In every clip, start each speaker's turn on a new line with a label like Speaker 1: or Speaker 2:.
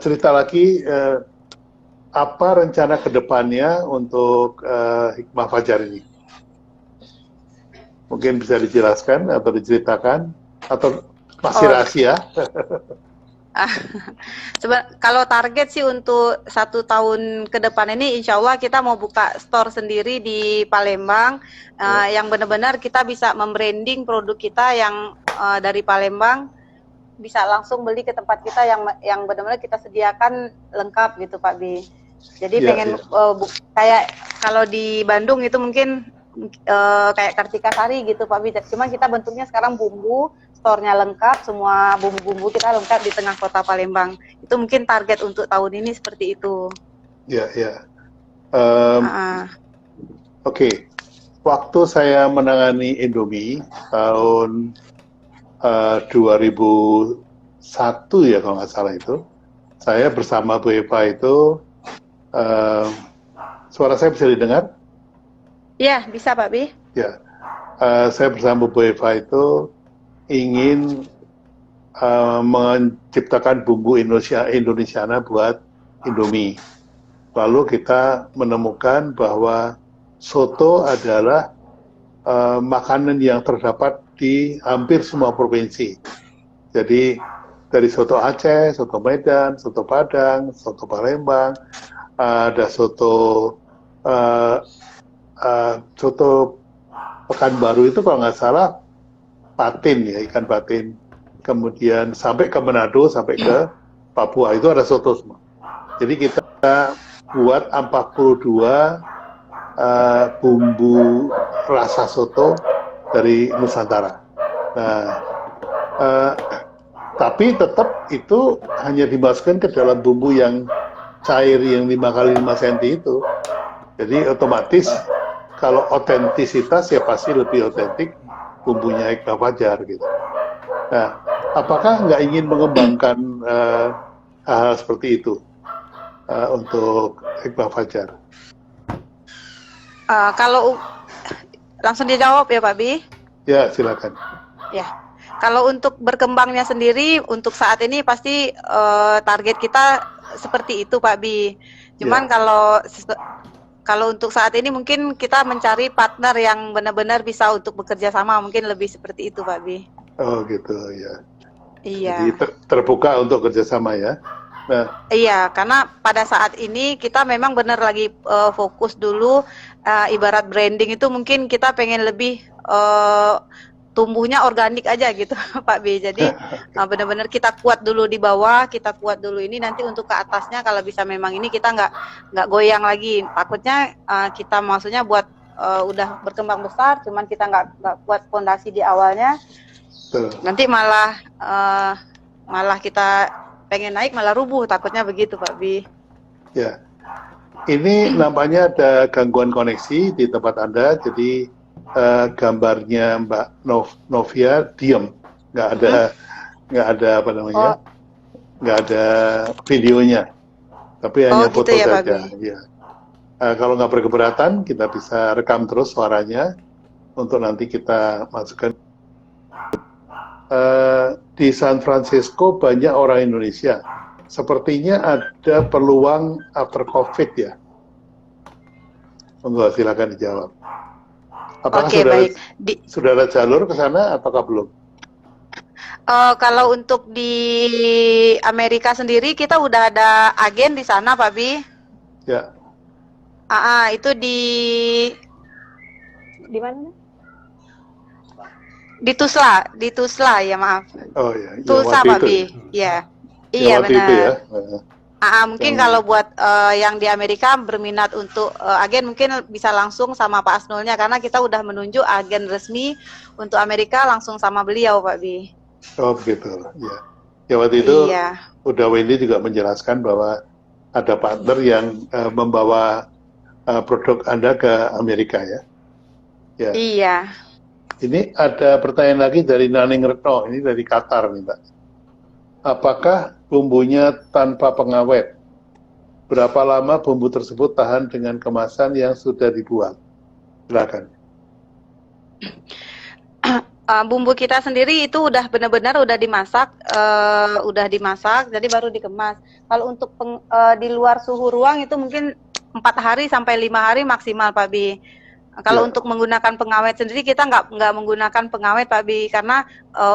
Speaker 1: cerita lagi apa rencana ke depannya untuk Hikmah Fajar ini? Mungkin bisa dijelaskan atau diceritakan atau masih
Speaker 2: Oh,
Speaker 1: rahasia?
Speaker 2: kalau target sih untuk 1 tahun ke depan ini, insya Allah kita mau buka store sendiri di Palembang, yang benar-benar kita bisa membranding produk kita yang dari Palembang, bisa langsung beli ke tempat kita yang benar-benar kita sediakan lengkap gitu Pak B. Jadi
Speaker 1: Ya,
Speaker 2: pengen
Speaker 1: ya.
Speaker 2: kayak kalau di Bandung itu mungkin kayak Kartika Sari gitu Pak B. Cuma kita bentuknya sekarang bumbu, store-nya lengkap, semua bumbu-bumbu kita lengkap di tengah kota Palembang. Itu mungkin target untuk tahun ini seperti itu.
Speaker 1: Ya, ya.
Speaker 2: Uh,
Speaker 1: Oke. Waktu saya menangani Indomie tahun 2001 ya kalau nggak salah itu, saya bersama Bu Eva itu, suara saya bisa didengar?
Speaker 2: Iya, bisa Pak B.
Speaker 1: Ya, saya bersama Bu Eva itu ingin menciptakan bumbu Indonesiana buat Indomie. Lalu kita menemukan bahwa soto adalah makanan yang terdapat di hampir semua provinsi. Jadi dari soto Aceh, soto Medan, soto Padang, soto Palembang, ada soto Pekanbaru itu kalau nggak salah patin ya, ikan patin. Kemudian sampai ke Manado, sampai ke Papua itu ada soto semua. Jadi kita buat 42 bumbu rasa soto dari Nusantara. Nah, tapi tetap itu hanya dimasukkan ke dalam bumbu yang cair yang 5x5 cm itu. Jadi otomatis kalau otentisitas ya pasti lebih otentik bumbunya Hikmah Fajar gitu. Nah, apakah nggak ingin mengembangkan hal-hal seperti itu untuk Hikmah Fajar?
Speaker 2: Kalau langsung dijawab ya Pak B.
Speaker 1: Ya, silakan.
Speaker 2: Ya, kalau untuk berkembangnya sendiri, untuk saat ini pasti target kita seperti itu Pak B. Cuman
Speaker 1: Ya.
Speaker 2: kalau untuk saat ini mungkin kita mencari partner yang benar-benar bisa untuk bekerja sama, mungkin lebih seperti itu Pak B.
Speaker 1: Oh gitu ya.
Speaker 2: Iya.
Speaker 1: Jadi terbuka untuk kerjasama ya. Nah,
Speaker 2: Iya, karena pada saat ini kita memang benar lagi fokus dulu, ibarat branding itu mungkin kita pengen lebih tumbuhnya organik aja gitu Pak B. Jadi benar-benar kita kuat dulu di bawah, kita kuat dulu ini, nanti untuk ke atasnya kalau bisa memang ini kita nggak goyang lagi. Takutnya kita maksudnya buat udah berkembang besar, cuman kita nggak kuat fondasi di awalnya, nanti malah kita pengen naik malah rubuh, takutnya begitu Pak B.
Speaker 1: ya. Ini nampaknya ada gangguan koneksi di tempat Anda, jadi gambarnya Mbak Novia diam, nggak ada apa namanya, nggak ada videonya, tapi hanya
Speaker 2: gitu
Speaker 1: foto
Speaker 2: ya,
Speaker 1: saja. Ya. Kalau nggak berkeberatan, kita bisa rekam terus suaranya untuk nanti kita masukkan. Di San Francisco banyak orang Indonesia. Sepertinya ada peluang after COVID ya. Monggo silakan dijawab. Apakah sudah ada jalur ke sana ataukah belum?
Speaker 2: Kalau untuk di Amerika sendiri kita udah ada agen di sana Pak Bi.
Speaker 1: Ya.
Speaker 2: Itu di mana? Di Tuzla ya maaf.
Speaker 1: Oh ya.
Speaker 2: Tulsa Pak Bi. Ya. Iya benar. Ya. Mungkin kalau buat yang di Amerika berminat untuk agen mungkin bisa langsung sama Pak Asnulnya, karena kita udah menunjuk agen resmi untuk Amerika langsung sama beliau Pak Bi.
Speaker 1: Oh begitu ya. Ya waktu itu udah Wendy juga menjelaskan bahwa ada partner yang membawa produk Anda ke Amerika ya. Ya.
Speaker 2: Iya.
Speaker 1: Ini ada pertanyaan lagi dari Naning Retno, ini dari Qatar nih Mbak. Apakah bumbunya tanpa pengawet? Berapa lama bumbu tersebut tahan dengan kemasan yang sudah dibuat? Silakan.
Speaker 2: Bumbu kita sendiri itu udah benar-benar udah dimasak, jadi baru dikemas. Kalau untuk di luar suhu ruang itu mungkin 4 hari sampai 5 hari maksimal, Pak Bi. Kalau
Speaker 1: Ya.
Speaker 2: untuk menggunakan pengawet sendiri kita nggak menggunakan pengawet, Pak Bi, karena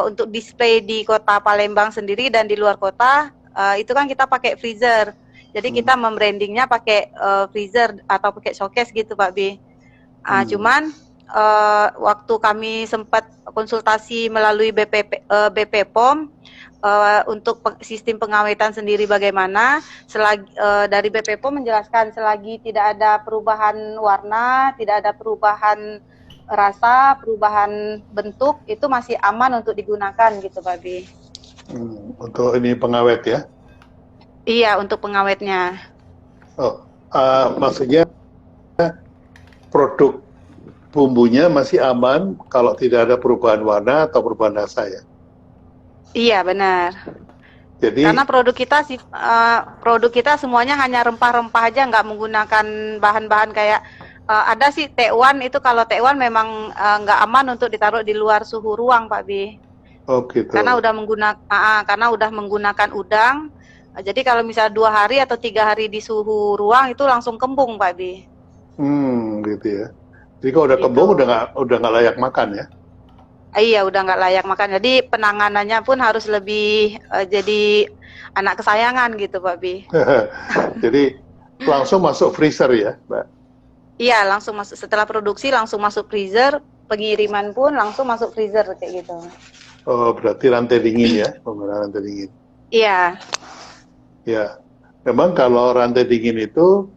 Speaker 2: untuk display di kota Palembang sendiri dan di luar kota itu kan kita pakai freezer. Jadi kita membrandingnya pakai freezer atau pakai showcase gitu, Pak Bi. Cuman waktu kami sempat konsultasi melalui BPOM untuk sistem pengawetan sendiri bagaimana, dari BPOM menjelaskan selagi tidak ada perubahan warna, tidak ada perubahan rasa, perubahan bentuk, itu masih aman untuk digunakan gitu, Pak Bi.
Speaker 1: Untuk ini pengawet ya?
Speaker 2: Iya, untuk pengawetnya.
Speaker 1: Oh, maksudnya produk bumbunya masih aman kalau tidak ada perubahan warna atau perubahan rasa ya?
Speaker 2: Iya, benar.
Speaker 1: Jadi,
Speaker 2: karena produk kita semuanya hanya rempah-rempah aja, nggak menggunakan bahan-bahan kayak ada sih T1 itu, kalau T1 memang nggak aman untuk ditaruh di luar suhu ruang, Pak Bi.
Speaker 1: oh gitu.
Speaker 2: Karena udah menggunakan udang. Jadi kalau misalnya 2 hari atau 3 hari di suhu ruang itu langsung kembung, Pak Bi.
Speaker 1: Gitu ya. Jadi kalau udah kembung udah nggak layak makan ya?
Speaker 2: Iya, udah nggak layak makan. Jadi penanganannya pun harus lebih jadi anak kesayangan gitu, Pak Bi.
Speaker 1: Jadi langsung masuk freezer ya, Mbak?
Speaker 2: Iya, langsung masuk setelah produksi, langsung masuk freezer. Pengiriman pun langsung masuk freezer kayak gitu.
Speaker 1: Oh, berarti rantai dingin ya, penggunaan rantai dingin.
Speaker 2: Iya.
Speaker 1: Ya, memang kalau rantai dingin itu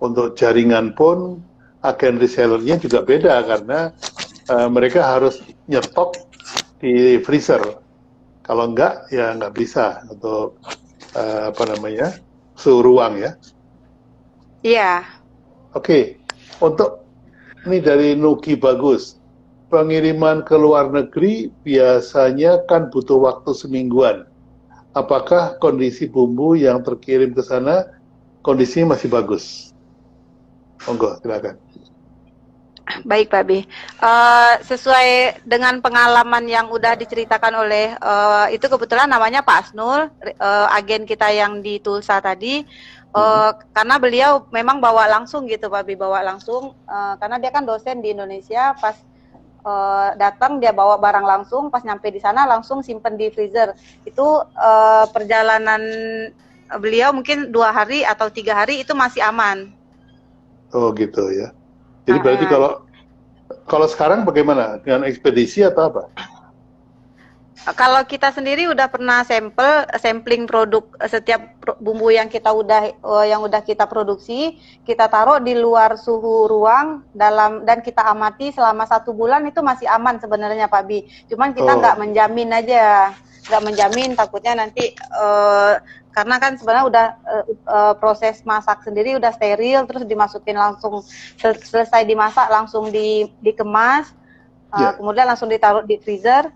Speaker 1: untuk jaringan pun agen resellernya juga beda karena mereka harus nyetok di freezer. Kalau enggak, ya nggak bisa untuk suhu ruang ya.
Speaker 2: Iya.
Speaker 1: Oke, untuk ini dari Nuki Bagus. Pengiriman ke luar negeri biasanya kan butuh waktu semingguan. Apakah kondisi bumbu yang terkirim ke sana kondisinya masih bagus? Monggo, silakan.
Speaker 2: Baik, Pak B. Sesuai dengan pengalaman yang udah diceritakan oleh itu kebetulan namanya Pak Asnul, agen kita yang di Tulsa tadi. Karena beliau memang bawa langsung gitu, Pak B, bawa langsung karena dia kan dosen di Indonesia. Pas datang dia bawa barang langsung, pas nyampe di sana langsung simpen di freezer. Itu perjalanan beliau mungkin 2 hari atau 3 hari itu masih aman.
Speaker 1: Oh gitu ya. Jadi berarti kalau sekarang bagaimana? Dengan ekspedisi atau apa?
Speaker 2: Kalau kita sendiri udah pernah sampling produk, setiap bumbu yang udah kita produksi, kita taruh di luar suhu ruang dan kita amati selama 1 bulan itu masih aman sebenarnya, Pak Bi. Cuman kita nggak menjamin aja, nggak menjamin, takutnya nanti karena kan sebenarnya udah proses masak sendiri udah steril, terus dimasukin langsung selesai dimasak langsung dikemas, kemudian langsung ditaruh di freezer.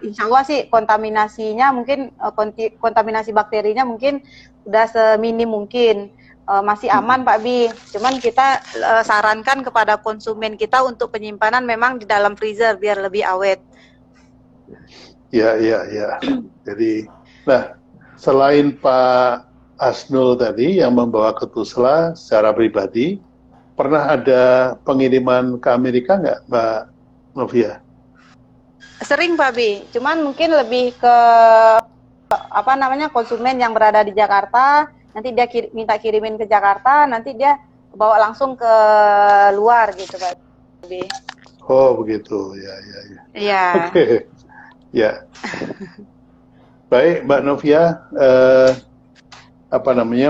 Speaker 2: Insya Allah sih kontaminasinya mungkin kontaminasi bakterinya mungkin udah seminim mungkin, masih aman Pak Bi. Cuman kita sarankan kepada konsumen kita untuk penyimpanan memang di dalam freezer biar lebih awet.
Speaker 1: Ya. Jadi, nah selain Pak Asnul tadi yang membawa ke Tulsa secara pribadi, pernah ada pengiriman ke Amerika nggak, Mbak Novia?
Speaker 2: Sering Pak Bi, cuman mungkin lebih ke konsumen yang berada di Jakarta, nanti dia minta kirimin ke Jakarta, nanti dia bawa langsung ke luar gitu Pak Bi.
Speaker 1: Oh begitu, ya.
Speaker 2: Iya.
Speaker 1: Oke, ya. Baik Mbak Novia,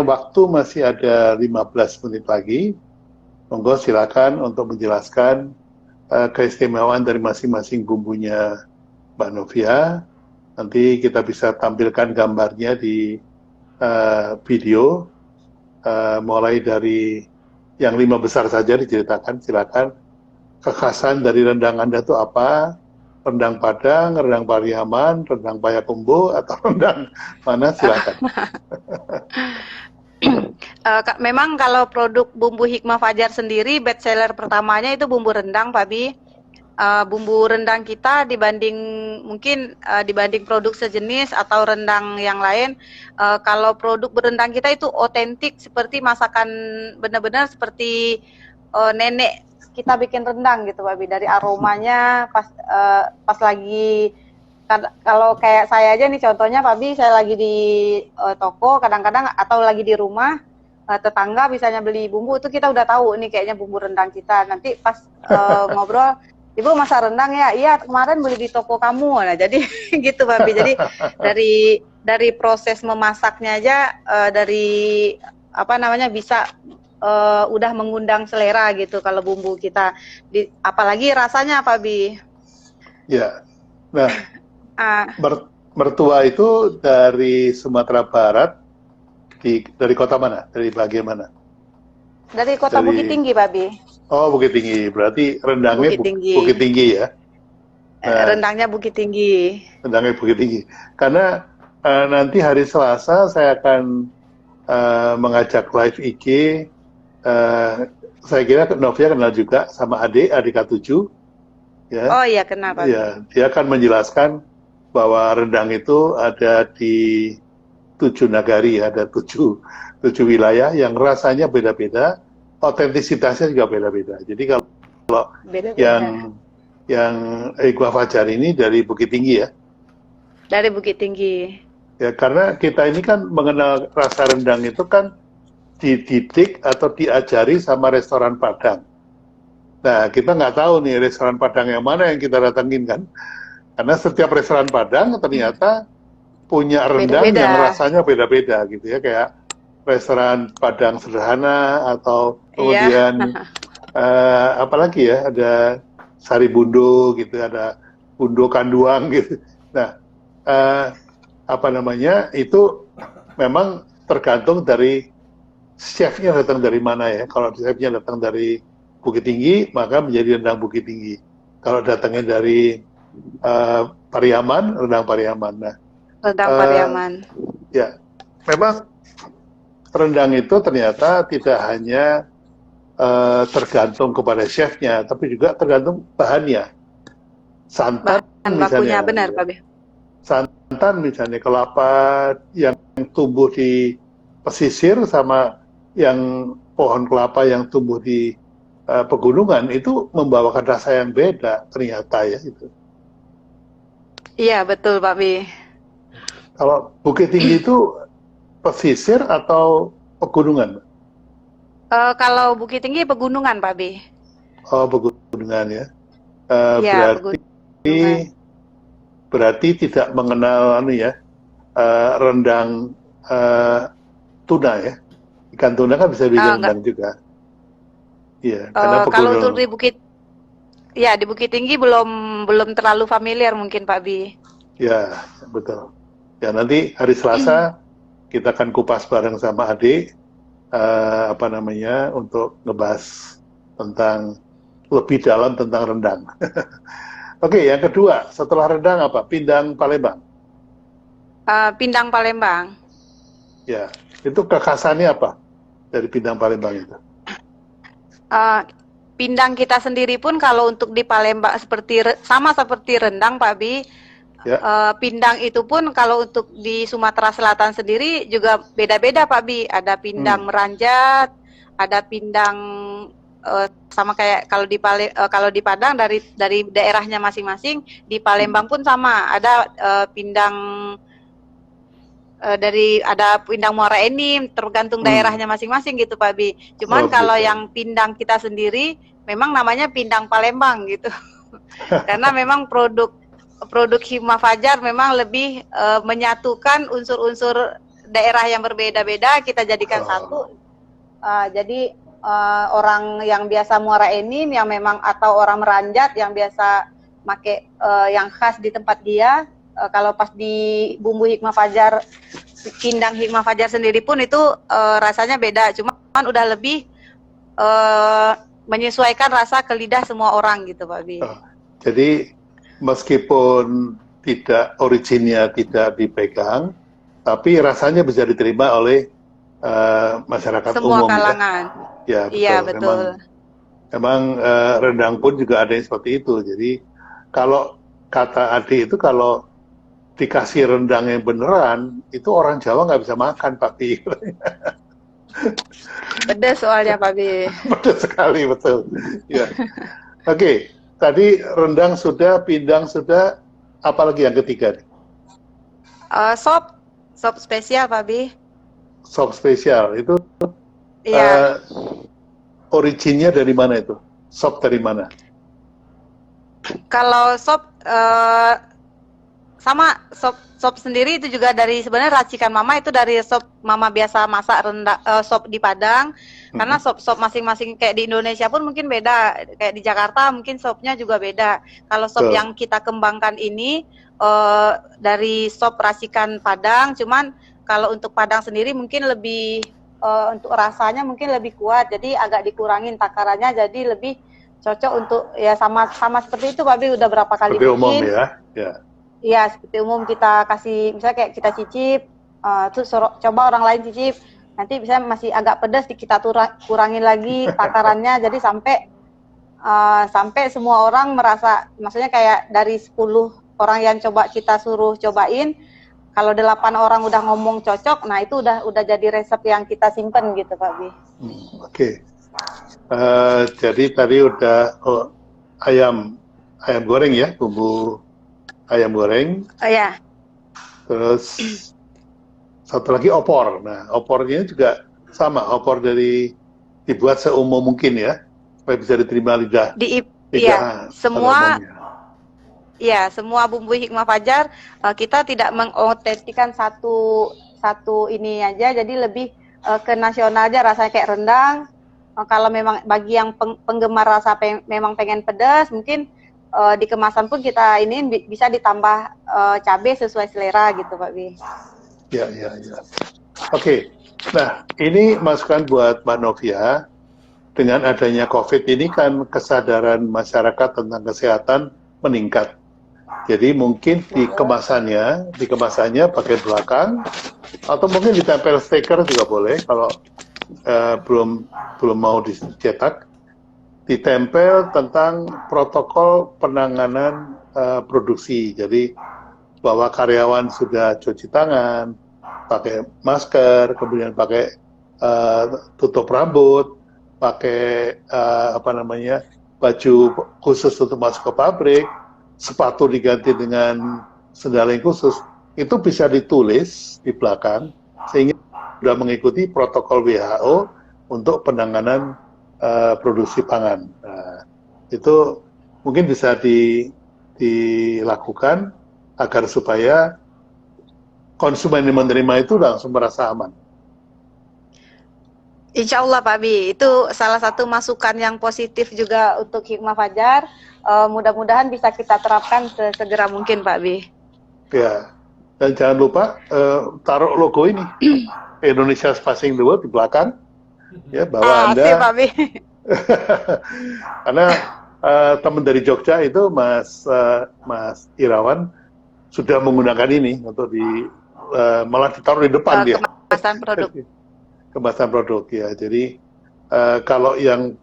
Speaker 1: waktu masih ada 15 menit lagi. Monggo silakan untuk menjelaskan keistimewaan dari masing-masing bumbunya Mbak Novia. Nanti kita bisa tampilkan gambarnya di video, mulai dari yang 5 besar saja diceritakan. Silakan, kekhasan dari rendang Anda itu apa? Rendang Padang, rendang Pariaman, rendang Payakumbuh, atau rendang mana? Silakan.
Speaker 2: Memang kalau produk bumbu Hikmah Fajar sendiri, best seller pertamanya itu bumbu rendang, Pak Bi. bumbu rendang kita dibanding mungkin dibanding produk sejenis atau rendang yang lain, kalau produk berendang kita itu otentik seperti masakan benar-benar seperti nenek kita bikin rendang gitu Pak Bi, dari aromanya pas lagi kalau kayak saya aja nih contohnya Pak Bi, saya lagi di toko kadang-kadang atau lagi di rumah, tetangga misalnya beli bumbu itu kita udah tahu nih kayaknya bumbu rendang kita. Nanti pas ngobrol, Ibu masak rendang ya? Iya, kemarin beli di toko kamu. Nah, jadi gitu Pak Bi. Jadi dari proses memasaknya aja dari apa namanya bisa udah mengundang selera gitu kalau bumbu kita. Apalagi rasanya Pak Bi.
Speaker 1: Ya. Nah, mertua itu dari Sumatera Barat, dari kota mana? Dari bagian mana?
Speaker 2: Dari kota Bukit Tinggi, Pak Bi.
Speaker 1: Oh, Bukit Tinggi. Berarti rendangnya Bukit Tinggi ya?
Speaker 2: Nah, rendangnya Bukit Tinggi.
Speaker 1: Rendangnya Bukit Tinggi. Karena nanti hari Selasa saya akan mengajak live IG. Saya kira Novia kenal juga sama Adik K7. Ya.
Speaker 2: Oh iya, kenal Pak Bi.
Speaker 1: Ya, dia akan menjelaskan bahwa rendang itu ada di 7 nagari, ada 7 wilayah yang rasanya beda-beda, otentisitasnya juga beda-beda. Jadi kalau yang Hikmah Fajar ini dari Bukit Tinggi ya?
Speaker 2: Dari Bukit Tinggi.
Speaker 1: Ya, karena kita ini kan mengenal rasa rendang itu kan dididik atau diajari sama restoran Padang. Nah, kita nggak tahu nih restoran Padang yang mana yang kita datangin kan. Karena setiap restoran Padang ternyata punya rendang yang rasanya beda-beda gitu ya. Kayak restoran Padang sederhana atau kemudian apalagi ya, ada Sari Bundo gitu, ada Bundo Kanduang gitu. Nah, apa namanya, itu memang tergantung dari chefnya datang dari mana ya. Kalau chefnya datang dari Bukit Tinggi, maka menjadi rendang Bukit Tinggi. Kalau datangnya dari Pariaman, rendang Pariaman. Nah,
Speaker 2: rendang Pariaman.
Speaker 1: Ya, memang rendang itu ternyata tidak hanya tergantung kepada chefnya, tapi juga tergantung bahannya. Santan misalnya,
Speaker 2: benar Pak Bi.
Speaker 1: Santan misalnya, kelapa yang tumbuh di pesisir sama yang pohon kelapa yang tumbuh di pegunungan itu membawakan rasa yang beda ternyata ya itu.
Speaker 2: Iya betul Pak Bi.
Speaker 1: Kalau Bukit Tinggi itu pesisir atau pegunungan?
Speaker 2: Kalau Bukit Tinggi pegunungan Pak Bi.
Speaker 1: Oh, pegunungan ya.
Speaker 2: Ya,
Speaker 1: berarti tidak mengenal rendang tuna ya. Ikan tuna kan bisa bikin rendang juga. Iya, karena
Speaker 2: kalau untuk di Bukit Tinggi belum terlalu familiar mungkin Pak Bi.
Speaker 1: Ya, betul. Ya, nanti hari Selasa kita akan kupas bareng sama Adik untuk ngebahas tentang lebih dalam tentang rendang. Oke, yang kedua, setelah rendang apa? Pindang Palembang.
Speaker 2: Pindang Palembang.
Speaker 1: Ya, itu kekhasannya apa dari pindang Palembang itu?
Speaker 2: Pindang kita sendiri pun kalau untuk di Palembang sama seperti rendang Pak Bi. Ya. Pindang itu pun kalau untuk di Sumatera Selatan sendiri juga beda-beda Pak Bi. Ada pindang meranjat, ada pindang sama kayak kalau di Padang dari daerahnya masing-masing. Di Palembang pun sama, ada pindang ada pindang Muara Enim, tergantung daerahnya masing-masing gitu Pak Bi. Cuman kalau yang pindang kita sendiri memang namanya pindang Palembang gitu. Karena memang produk Hikmah Fajar memang lebih menyatukan unsur-unsur daerah yang berbeda-beda kita jadikan satu. Jadi orang yang biasa Muara Enim yang memang atau orang Meranjat yang biasa make yang khas di tempat dia, kalau pas di bumbu Hikmah Fajar, pindang Hikmah Fajar sendiri pun itu rasanya beda. Cuma udah lebih menyesuaikan rasa ke lidah semua orang gitu Pak Bi.
Speaker 1: Jadi meskipun tidak originnya tidak dipegang, tapi rasanya bisa diterima oleh masyarakat
Speaker 2: semua
Speaker 1: umum.
Speaker 2: Kalangan.
Speaker 1: Ya, betul.
Speaker 2: Iya betul.
Speaker 1: Memang rendang pun juga ada yang seperti itu. Jadi kalau kata Ade itu kalau dikasih rendang yang beneran, itu orang Jawa nggak bisa makan, Pak Pi.
Speaker 2: Pedas soalnya Pak B.
Speaker 1: Betul sekali, betul. Ya. Oke, tadi rendang sudah, pindang sudah, apalagi yang ketiga nih?
Speaker 2: Sop spesial Pak B.
Speaker 1: Sop spesial, itu
Speaker 2: Iya.
Speaker 1: originnya dari mana itu? Sop dari mana?
Speaker 2: Kalau sop sama sop sendiri itu juga dari sebenarnya racikan mama itu dari sop mama biasa masak rendang sop di Padang. Karena sop masing-masing kayak di Indonesia pun mungkin beda, kayak di Jakarta mungkin sopnya juga beda. Kalau sop
Speaker 1: Betul.
Speaker 2: yang kita kembangkan ini dari sop racikan Padang, cuman kalau untuk Padang sendiri mungkin lebih untuk rasanya mungkin lebih kuat, jadi agak dikurangin takarannya, jadi lebih cocok untuk ya sama seperti itu Pak Bi, udah berapa kali
Speaker 1: Seperti umum
Speaker 2: bikin.
Speaker 1: ya. Ya.
Speaker 2: Iya, seperti umum kita kasih, misalnya kayak kita cicip, terus coba orang lain cicip, nanti bisa masih agak pedas, kita kurangin lagi takarannya, jadi sampai semua orang merasa, maksudnya kayak dari 10 orang yang kita suruh cobain, kalau 8 orang udah ngomong cocok, nah itu udah jadi resep yang kita simpen gitu Pak Bi.
Speaker 1: Oke. Jadi tadi udah ayam goreng ya, bumbu ayam goreng.
Speaker 2: Ya.
Speaker 1: Terus satu lagi opor. Nah, opornya juga sama, opor dibuat seumum mungkin ya, supaya bisa diterima lidah.
Speaker 2: Iya, semua bumbu hikmah fajar kita tidak mengotentikan satu ini aja, jadi lebih ke nasional aja, rasanya kayak rendang. Kalau memang bagi yang penggemar rasa memang pengen pedas, mungkin di kemasan pun kita ini bisa ditambah cabai sesuai selera gitu Pak Bi.
Speaker 1: Ya. Oke. Nah, ini masukan buat Mbak Novia. Dengan adanya COVID ini kan kesadaran masyarakat tentang kesehatan meningkat. Jadi mungkin di kemasannya bagian belakang, atau mungkin ditempel stiker juga boleh kalau belum mau dicetak, ditempel tentang protokol penanganan produksi. Jadi bahwa karyawan sudah cuci tangan, pakai masker, kemudian pakai tutup rambut, pakai baju khusus untuk masuk ke pabrik, sepatu diganti dengan sendal yang khusus, itu bisa ditulis di belakang sehingga sudah mengikuti protokol WHO untuk penanganan produksi pangan. Nah, itu mungkin bisa dilakukan agar supaya konsumen yang menerima itu langsung merasa aman.
Speaker 2: Insya Allah Pak Bi, itu salah satu masukan yang positif juga untuk Hikmah Fajar. Mudah-mudahan bisa kita terapkan sesegera mungkin Pak Bi.
Speaker 1: Ya, dan jangan lupa taruh logo ini, Indonesia Spacing the World di belakang, ya, bahwa Anda.
Speaker 2: Pak Bi.
Speaker 1: Karena teman dari Jogja itu Mas Irawan sudah menggunakan ini untuk malah ditaruh di depan dia.
Speaker 2: Kemasan produk.
Speaker 1: Kemasan produk ya. Jadi kalau yang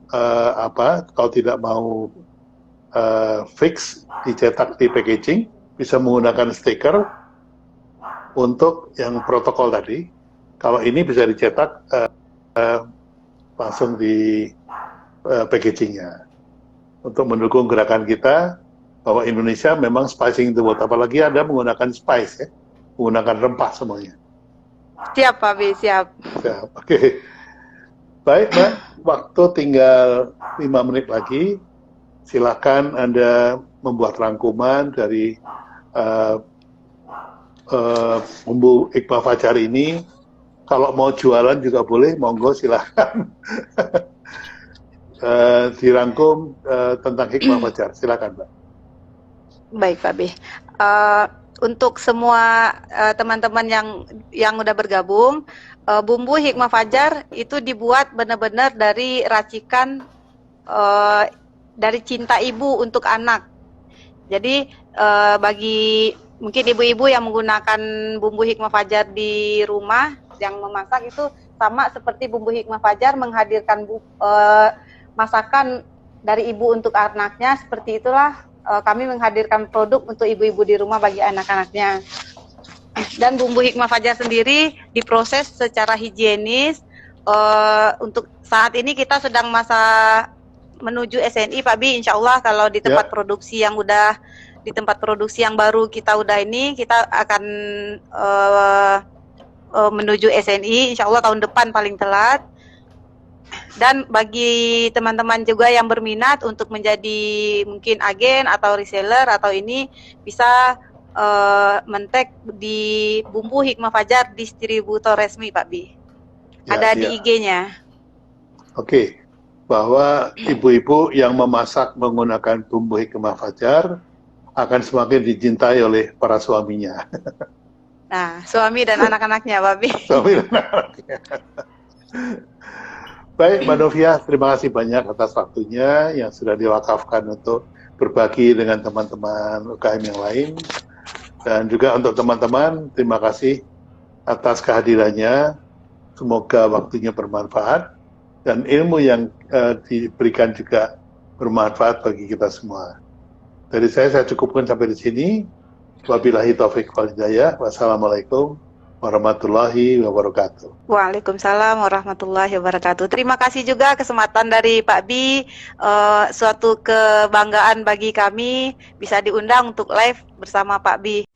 Speaker 1: kalau tidak mau fix dicetak di packaging, bisa menggunakan stiker untuk yang protokol tadi. Kalau ini bisa dicetak langsung di packagingnya untuk mendukung gerakan kita bahwa Indonesia memang spicing the world. Apalagi Anda menggunakan spice ya, menggunakan rempah semuanya.
Speaker 2: Siap Pak B, siap.
Speaker 1: Oke. Baik Mbak, waktu tinggal 5 menit lagi. Silakan Anda membuat rangkuman dari bumbu Hikmah Fajar ini. Kalau mau jualan juga boleh, monggo silakan. Dirangkum tentang Hikmah Fajar. Silakan Mbak.
Speaker 2: Baik Pak B. Untuk semua teman-teman yang udah bergabung, bumbu Hikmah Fajar itu dibuat benar-benar dari racikan dari cinta ibu untuk anak. Jadi bagi mungkin ibu-ibu yang menggunakan bumbu Hikmah Fajar di rumah yang memasak, itu sama seperti bumbu Hikmah Fajar menghadirkan masakan dari ibu untuk anaknya, seperti itulah kami menghadirkan produk untuk ibu-ibu di rumah bagi anak-anaknya. Dan bumbu Hikmah Fajar sendiri diproses secara higienis. Untuk saat ini kita sedang masa menuju SNI, Pak Bi. Insya Allah kalau di tempat produksi yang udah, di tempat produksi yang baru kita udah ini, kita akan menuju SNI. Insya Allah tahun depan paling telat. Dan bagi teman-teman juga yang berminat untuk menjadi mungkin agen atau reseller atau ini, bisa men-tag di Bumbu Hikmah Fajar distributor resmi, Pak Bi. Ada di IG-nya.
Speaker 1: Oke, bahwa ibu-ibu yang memasak menggunakan Bumbu Hikmah Fajar akan semakin dicintai oleh para suaminya.
Speaker 2: Nah, suami dan anak-anaknya, Pak Bi.
Speaker 1: Suami dan anak-anaknya. Baik, Mbak Novia, terima kasih banyak atas waktunya yang sudah diwakafkan untuk berbagi dengan teman-teman UKM yang lain. Dan juga untuk teman-teman, terima kasih atas kehadirannya. Semoga waktunya bermanfaat dan ilmu yang diberikan juga bermanfaat bagi kita semua. Dari saya cukupkan sampai di sini. Wabillahi taufiq wal hidayah. Wassalamualaikum warahmatullahi wabarakatuh.
Speaker 2: Waalaikumsalam warahmatullahi wabarakatuh. Terima kasih juga kesempatan dari Pak Bi, suatu kebanggaan bagi kami bisa diundang untuk live bersama Pak Bi.